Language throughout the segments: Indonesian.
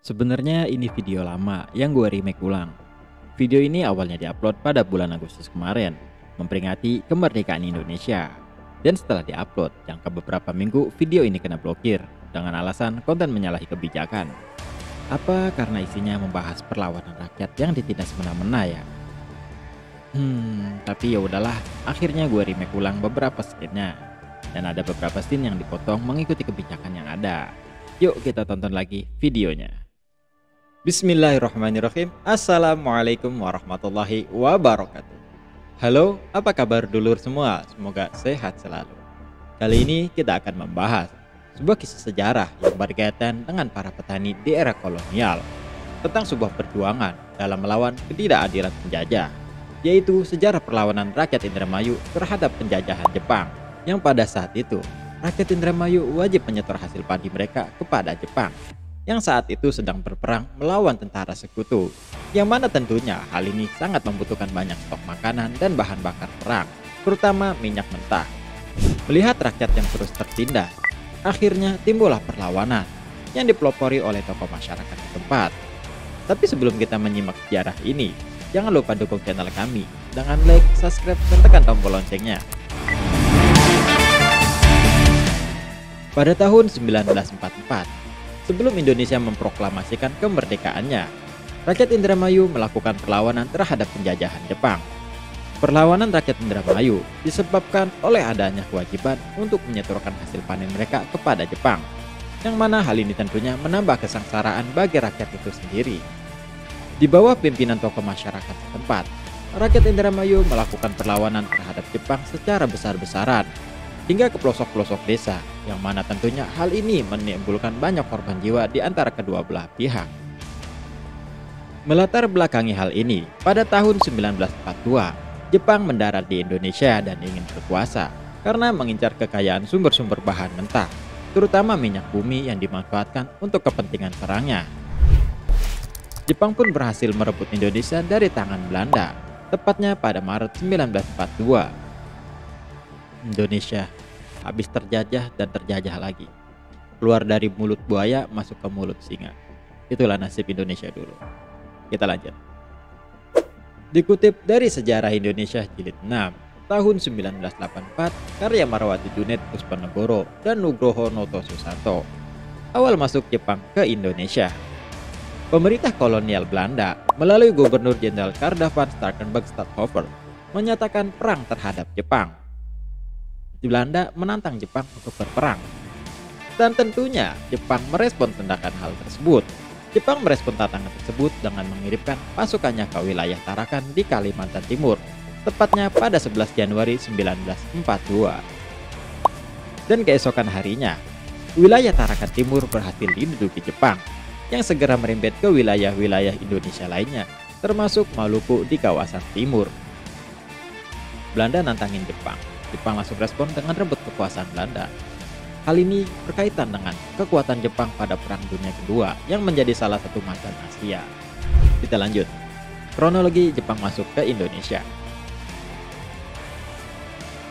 Sebenarnya ini video lama yang gue remake ulang. Video ini awalnya diupload pada bulan Agustus kemarin, memperingati kemerdekaan Indonesia. Dan setelah diupload, jangka beberapa minggu video ini kena blokir dengan alasan konten menyalahi kebijakan. Apa karena isinya membahas perlawanan rakyat yang ditindas semena-mena ya? Tapi ya udahlah, akhirnya gue remake ulang beberapa scene-nya. Dan ada beberapa scene yang dipotong mengikuti kebijakan yang ada. Yuk kita tonton lagi videonya. Bismillahirrahmanirrahim. Assalamualaikum warahmatullahi wabarakatuh. Halo, apa kabar dulur semua? Semoga sehat selalu. Kali ini kita akan membahas sebuah kisah sejarah yang berkaitan dengan para petani di era kolonial, tentang sebuah perjuangan dalam melawan ketidakadilan penjajah, yaitu sejarah perlawanan rakyat Indramayu terhadap penjajahan Jepang, yang pada saat itu rakyat Indramayu wajib menyetor hasil padi mereka kepada Jepang, yang saat itu sedang berperang melawan tentara sekutu, yang mana tentunya hal ini sangat membutuhkan banyak stok makanan dan bahan bakar perang, terutama minyak mentah. Melihat rakyat yang terus tertindas, akhirnya timbullah perlawanan yang dipelopori oleh tokoh masyarakat setempat. Tapi sebelum kita menyimak sejarah ini, jangan lupa dukung channel kami dengan like, subscribe, dan tekan tombol loncengnya. Pada tahun 1944, sebelum Indonesia memproklamasikan kemerdekaannya, rakyat Indramayu melakukan perlawanan terhadap penjajahan Jepang. Perlawanan rakyat Indramayu disebabkan oleh adanya kewajiban untuk menyetorkan hasil panen mereka kepada Jepang, yang mana hal ini tentunya menambah kesengsaraan bagi rakyat itu sendiri. Di bawah pimpinan tokoh masyarakat setempat, rakyat Indramayu melakukan perlawanan terhadap Jepang secara besar-besaran, hingga ke pelosok-pelosok desa, yang mana tentunya hal ini menimbulkan banyak korban jiwa di antara kedua belah pihak. Melatar belakangi hal ini, pada tahun 1942, Jepang mendarat di Indonesia dan ingin berkuasa karena mengincar kekayaan sumber-sumber bahan mentah, terutama minyak bumi yang dimanfaatkan untuk kepentingan perangnya. Jepang pun berhasil merebut Indonesia dari tangan Belanda, tepatnya pada Maret 1942. Indonesia habis terjajah dan terjajah lagi. Keluar dari mulut buaya masuk ke mulut singa. Itulah nasib Indonesia dulu. Kita lanjut. Dikutip dari Sejarah Indonesia Jilid 6 tahun 1984 karya Marwati Junet Puspanegoro dan Nugroho Noto Susanto. Awal masuk Jepang ke Indonesia. Pemerintah kolonial Belanda melalui Gubernur Jenderal Karl van Starkenburg Stadthofer menyatakan perang terhadap Jepang. Belanda menantang Jepang untuk berperang. Dan tentunya Jepang merespon tindakan hal tersebut. Jepang merespon tantangan tersebut dengan mengirimkan pasukannya ke wilayah Tarakan di Kalimantan Timur, tepatnya pada 11 Januari 1942. Dan keesokan harinya, wilayah Tarakan Timur berhasil diduduki Jepang, yang segera merembet ke wilayah-wilayah Indonesia lainnya, termasuk Maluku di kawasan timur. Belanda nantangin Jepang. Jepang langsung respon dengan rebut kekuasaan Belanda. Hal ini berkaitan dengan kekuatan Jepang pada Perang Dunia Kedua yang menjadi salah satu macan Asia. Kita lanjut. Kronologi Jepang masuk ke Indonesia.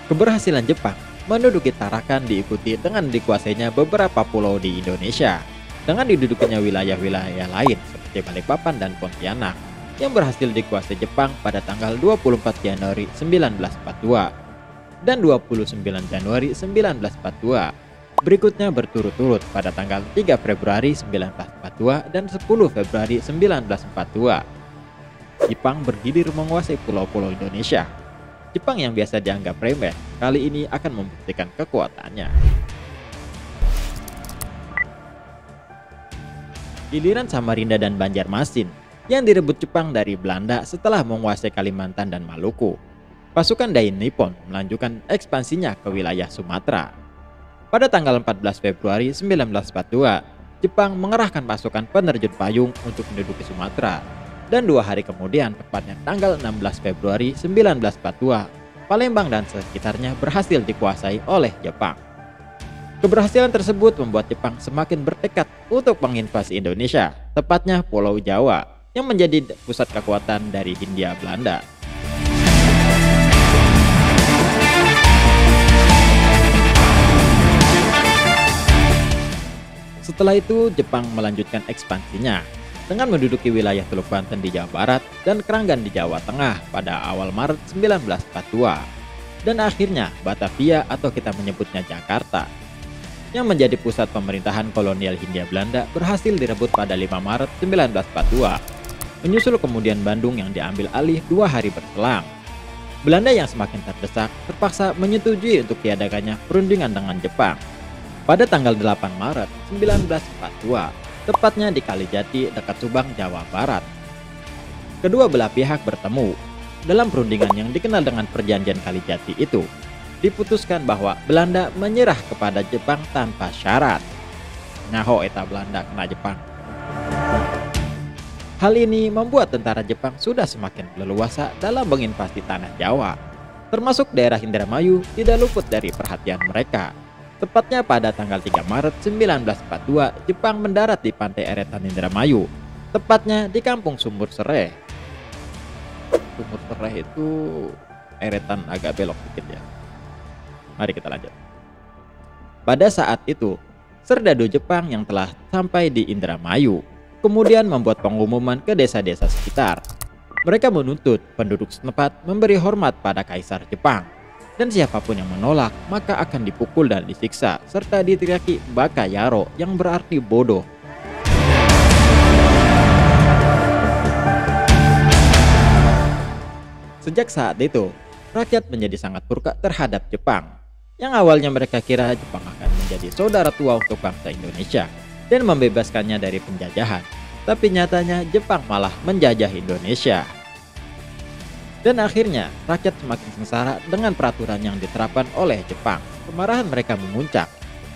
Keberhasilan Jepang menduduki Tarakan diikuti dengan dikuasainya beberapa pulau di Indonesia, dengan didudukinya wilayah-wilayah lain seperti Balikpapan dan Pontianak yang berhasil dikuasai Jepang pada tanggal 24 Januari 1942 dan 29 Januari 1942. Berikutnya berturut-turut pada tanggal 3 Februari 1942 dan 10 Februari 1942. Jepang bergilir menguasai pulau-pulau Indonesia. Jepang yang biasa dianggap remeh, kali ini akan membuktikan kekuatannya. Giliran Samarinda dan Banjarmasin yang direbut Jepang dari Belanda setelah menguasai Kalimantan dan Maluku. Pasukan Dai Nippon melanjutkan ekspansinya ke wilayah Sumatera. Pada tanggal 14 Februari 1942, Jepang mengerahkan pasukan penerjun payung untuk menduduki Sumatera. Dan 2 hari kemudian, tepatnya tanggal 16 Februari 1942, Palembang dan sekitarnya berhasil dikuasai oleh Jepang. Keberhasilan tersebut membuat Jepang semakin bertekad untuk menginvasi Indonesia, tepatnya Pulau Jawa, yang menjadi pusat kekuatan dari Hindia Belanda. Setelah itu, Jepang melanjutkan ekspansinya dengan menduduki wilayah Teluk Banten di Jawa Barat dan Keranggan di Jawa Tengah pada awal Maret 1942. Dan akhirnya Batavia atau kita menyebutnya Jakarta, yang menjadi pusat pemerintahan kolonial Hindia Belanda, berhasil direbut pada 5 Maret 1942. Menyusul kemudian Bandung yang diambil alih 2 hari berselang. Belanda yang semakin terdesak terpaksa menyetujui untuk diadakannya perundingan dengan Jepang pada tanggal 8 Maret 1942, tepatnya di Kalijati dekat Subang, Jawa Barat. Kedua belah pihak bertemu. Dalam perundingan yang dikenal dengan Perjanjian Kalijati itu, diputuskan bahwa Belanda menyerah kepada Jepang tanpa syarat. Nyaho eta Belanda kena Jepang. Hal ini membuat tentara Jepang sudah semakin leluasa dalam menginvasi tanah Jawa, termasuk daerah Indramayu tidak luput dari perhatian mereka. Tepatnya pada tanggal 3 Maret 1942, Jepang mendarat di pantai eretan Indramayu, tepatnya di kampung Sumur Sereh. Sumur Sereh itu eretan agak belok dikit ya. Mari kita lanjut. Pada saat itu, serdadu Jepang yang telah sampai di Indramayu kemudian membuat pengumuman ke desa-desa sekitar. Mereka menuntut penduduk setempat memberi hormat pada Kaisar Jepang, dan siapapun yang menolak maka akan dipukul dan disiksa, serta diteriaki Baka Yaro yang berarti bodoh. Sejak saat itu, rakyat menjadi sangat murka terhadap Jepang. Yang awalnya mereka kira Jepang akan menjadi saudara tua untuk bangsa Indonesia dan membebaskannya dari penjajahan. Tapi nyatanya Jepang malah menjajah Indonesia. Dan akhirnya rakyat semakin sengsara dengan peraturan yang diterapkan oleh Jepang. Kemarahan mereka memuncak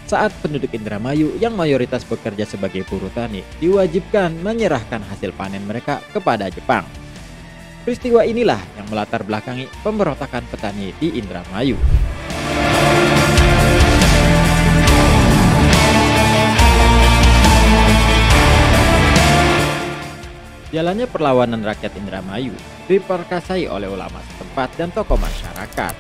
saat penduduk Indramayu yang mayoritas bekerja sebagai buruh tani diwajibkan menyerahkan hasil panen mereka kepada Jepang. Peristiwa inilah yang melatar belakangi pemberontakan petani di Indramayu. Jalannya perlawanan rakyat Indramayu diperkasai oleh ulama setempat dan tokoh masyarakat.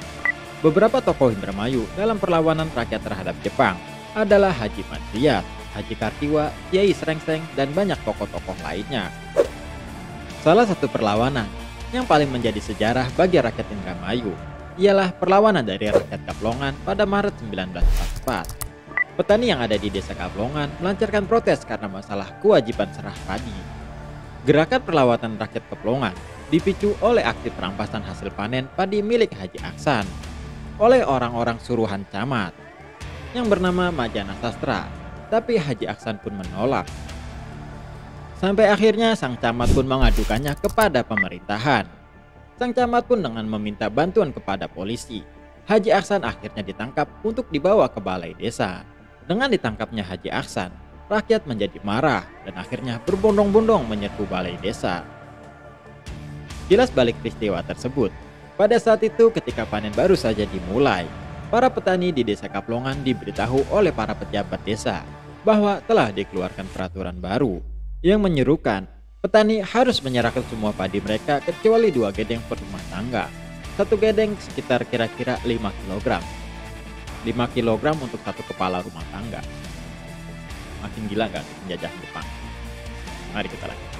Beberapa tokoh Indramayu dalam perlawanan rakyat terhadap Jepang adalah Haji Madriyat, Haji Kartiwa, Kiai Srengseng, dan banyak tokoh-tokoh lainnya. Salah satu perlawanan yang paling menjadi sejarah bagi rakyat Indramayu ialah perlawanan dari rakyat Kaplongan pada Maret 1944. Petani yang ada di desa Kaplongan melancarkan protes karena masalah kewajiban serah padi. Gerakan perlawanan rakyat Kaplongan dipicu oleh aksi perampasan hasil panen padi milik Haji Aksan oleh orang-orang suruhan camat yang bernama Majana Sastra, tapi Haji Aksan pun menolak. Sampai akhirnya sang camat pun mengadukannya kepada pemerintahan. Sang camat pun dengan meminta bantuan kepada polisi. Haji Aksan akhirnya ditangkap untuk dibawa ke balai desa. Dengan ditangkapnya Haji Aksan, rakyat menjadi marah dan akhirnya berbondong-bondong menyerbu balai desa. Jelas balik peristiwa tersebut, pada saat itu ketika panen baru saja dimulai, para petani di desa Kaplongan diberitahu oleh para pejabat desa bahwa telah dikeluarkan peraturan baru yang menyerukan petani harus menyerahkan semua padi mereka kecuali 2 gedeng per rumah tangga. 1 gedeng sekitar kira-kira 5 kg. 5 kg untuk 1 kepala rumah tangga. Makin gila gak penjajahan Jepang? Mari kita lanjut.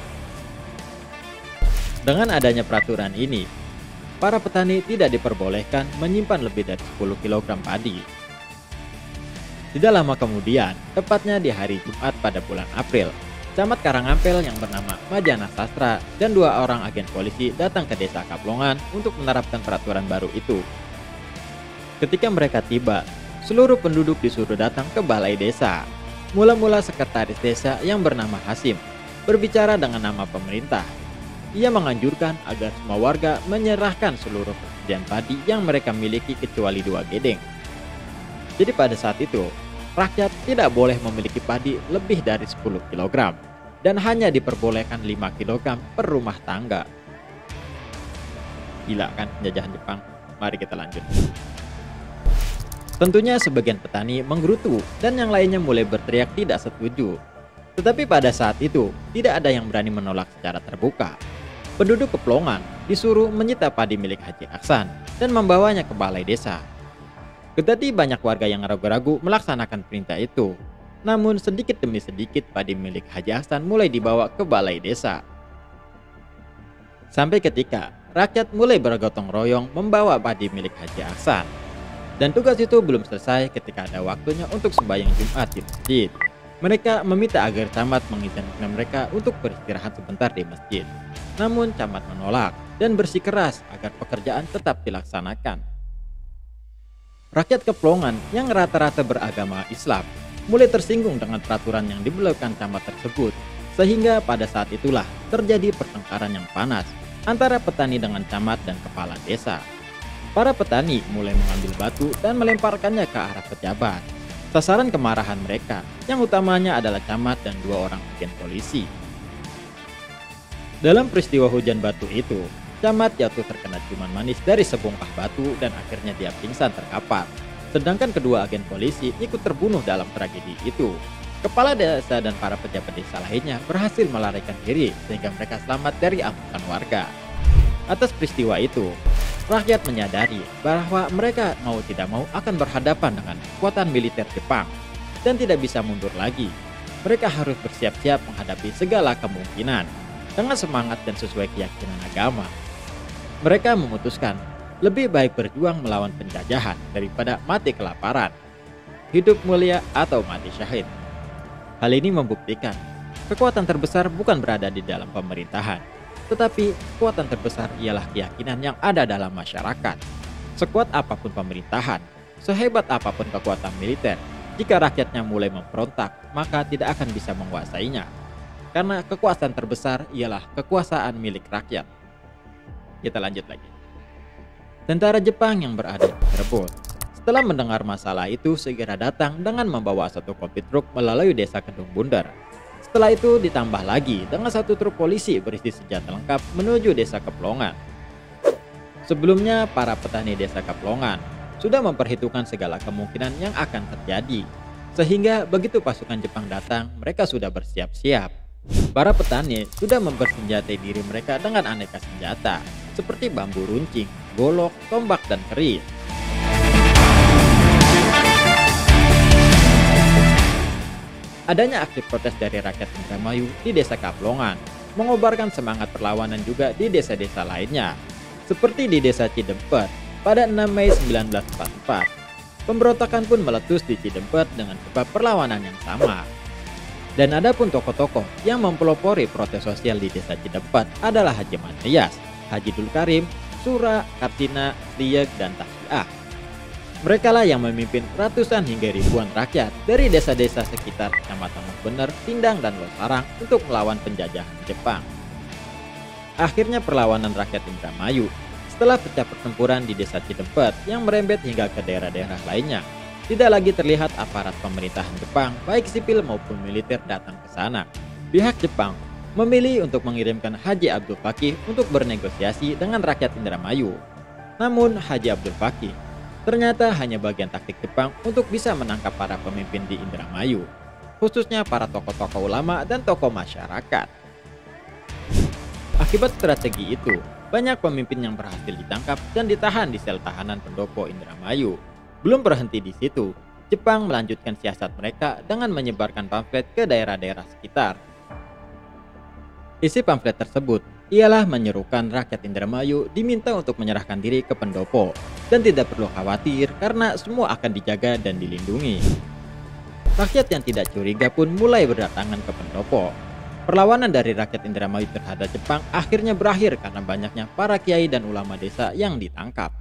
Dengan adanya peraturan ini, para petani tidak diperbolehkan menyimpan lebih dari 10 kg padi. Tidak lama kemudian, tepatnya di hari Jumat pada bulan April, Camat Karangampel yang bernama Majana Sastra dan 2 orang agen polisi datang ke desa Kaplongan untuk menerapkan peraturan baru itu. Ketika mereka tiba, seluruh penduduk disuruh datang ke balai desa. Mula-mula sekretaris desa yang bernama Hasim berbicara dengan nama pemerintah. Ia menganjurkan agar semua warga menyerahkan seluruh persediaan padi yang mereka miliki kecuali 2 gedeng. Jadi pada saat itu, rakyat tidak boleh memiliki padi lebih dari 10 kg dan hanya diperbolehkan 5 kg per rumah tangga. Gila kan penjajahan Jepang? Mari kita lanjut. Tentunya sebagian petani menggerutu dan yang lainnya mulai berteriak tidak setuju. Tetapi pada saat itu tidak ada yang berani menolak secara terbuka. Penduduk Kaplongan disuruh menyita padi milik Haji Aksan dan membawanya ke balai desa. Kendati banyak warga yang ragu-ragu melaksanakan perintah itu, Namun sedikit demi sedikit padi milik Haji Ahsan mulai dibawa ke balai desa. Sampai ketika rakyat mulai bergotong royong membawa padi milik Haji Ahsan. Dan tugas itu belum selesai ketika ada waktunya untuk sembahyang Jumat di masjid. Mereka meminta agar camat mengizinkan mereka untuk beristirahat sebentar di masjid. Namun camat menolak dan bersikeras agar pekerjaan tetap dilaksanakan. Rakyat Keplongan yang rata-rata beragama Islam mulai tersinggung dengan peraturan yang diberlakukan camat tersebut, sehingga pada saat itulah terjadi pertengkaran yang panas antara petani dengan camat dan kepala desa. Para petani mulai mengambil batu dan melemparkannya ke arah pejabat. Sasaran kemarahan mereka yang utamanya adalah camat dan 2 orang agen polisi. Dalam peristiwa hujan batu itu, camat jatuh terkena ciuman manis dari sebongkah batu dan akhirnya dia pingsan terkapar. Sedangkan kedua agen polisi ikut terbunuh dalam tragedi itu. Kepala desa dan para pejabat desa lainnya berhasil melarikan diri sehingga mereka selamat dari amukan warga. Atas peristiwa itu, rakyat menyadari bahwa mereka mau tidak mau akan berhadapan dengan kekuatan militer Jepang dan tidak bisa mundur lagi. Mereka harus bersiap-siap menghadapi segala kemungkinan dengan semangat dan sesuai keyakinan agama. Mereka memutuskan lebih baik berjuang melawan penjajahan daripada mati kelaparan, hidup mulia atau mati syahid. Hal ini membuktikan kekuatan terbesar bukan berada di dalam pemerintahan, tetapi kekuatan terbesar ialah keyakinan yang ada dalam masyarakat. Sekuat apapun pemerintahan, sehebat apapun kekuatan militer, jika rakyatnya mulai memberontak, maka tidak akan bisa menguasainya. Karena kekuasaan terbesar ialah kekuasaan milik rakyat. Kita lanjut lagi. Tentara Jepang yang berada di Cirebon, setelah mendengar masalah itu segera datang dengan membawa 1 kompi truk melalui desa Kedung Bunder. Setelah itu ditambah lagi dengan 1 truk polisi berisi senjata lengkap menuju desa Keplongan. Sebelumnya para petani desa Keplongan sudah memperhitungkan segala kemungkinan yang akan terjadi. Sehingga begitu pasukan Jepang datang, mereka sudah bersiap-siap. Para petani sudah mempersenjatai diri mereka dengan aneka senjata seperti bambu runcing, golok, tombak, dan keris. Adanya aksi protes dari rakyat Indramayu di desa Keplongan mengobarkan semangat perlawanan juga di desa-desa lainnya, seperti di desa Cidempet pada 6 Mei 1944. Pemberontakan pun meletus di Cidempet dengan sebab perlawanan yang sama. Dan ada pun tokoh-tokoh yang mempelopori protes sosial di desa Cidempet adalah Haji Mathias, Haji Dul Karim, Sura, Kartina, Liek, dan Tasyiah. Mereka lah yang memimpin ratusan hingga ribuan rakyat dari desa-desa sekitar Kecamatan Bener, Pindang, dan Losarang untuk melawan penjajahan Jepang. Akhirnya perlawanan rakyat Indramayu setelah pecah pertempuran di desa Cidempet yang merembet hingga ke daerah-daerah lainnya. Tidak lagi terlihat aparat pemerintahan Jepang baik sipil maupun militer datang ke sana. Pihak Jepang memilih untuk mengirimkan Haji Abdul Fakih untuk bernegosiasi dengan rakyat Indramayu. Namun Haji Abdul Fakih ternyata hanya bagian taktik Jepang untuk bisa menangkap para pemimpin di Indramayu, khususnya para tokoh-tokoh ulama dan tokoh masyarakat. Akibat strategi itu, banyak pemimpin yang berhasil ditangkap dan ditahan di sel tahanan pendopo Indramayu. Belum berhenti di situ, Jepang melanjutkan siasat mereka dengan menyebarkan pamflet ke daerah-daerah sekitar. Isi pamflet tersebut ialah menyerukan rakyat Indramayu diminta untuk menyerahkan diri ke pendopo dan tidak perlu khawatir karena semua akan dijaga dan dilindungi. Rakyat yang tidak curiga pun mulai berdatangan ke pendopo. Perlawanan dari rakyat Indramayu terhadap Jepang akhirnya berakhir karena banyaknya para kiai dan ulama desa yang ditangkap.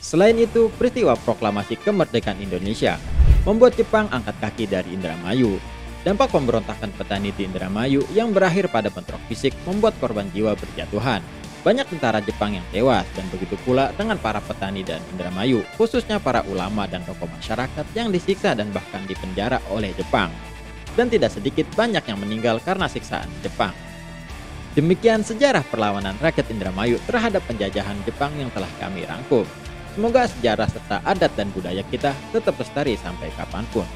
Selain itu, peristiwa proklamasi kemerdekaan Indonesia membuat Jepang angkat kaki dari Indramayu. Dampak pemberontakan petani di Indramayu yang berakhir pada bentrok fisik membuat korban jiwa berjatuhan. Banyak tentara Jepang yang tewas dan begitu pula dengan para petani dan Indramayu, khususnya para ulama dan tokoh masyarakat yang disiksa dan bahkan dipenjara oleh Jepang. Dan tidak sedikit banyak yang meninggal karena siksaan Jepang. Demikian sejarah perlawanan rakyat Indramayu terhadap penjajahan Jepang yang telah kami rangkum. Semoga sejarah serta adat dan budaya kita tetap lestari sampai kapanpun.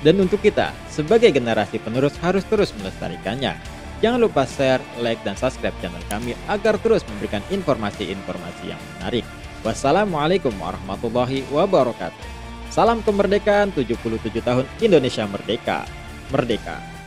Dan untuk kita, sebagai generasi penerus harus terus melestarikannya. Jangan lupa share, like, dan subscribe channel kami agar terus memberikan informasi-informasi yang menarik. Wassalamualaikum warahmatullahi wabarakatuh. Salam kemerdekaan 77 tahun Indonesia Merdeka. Merdeka!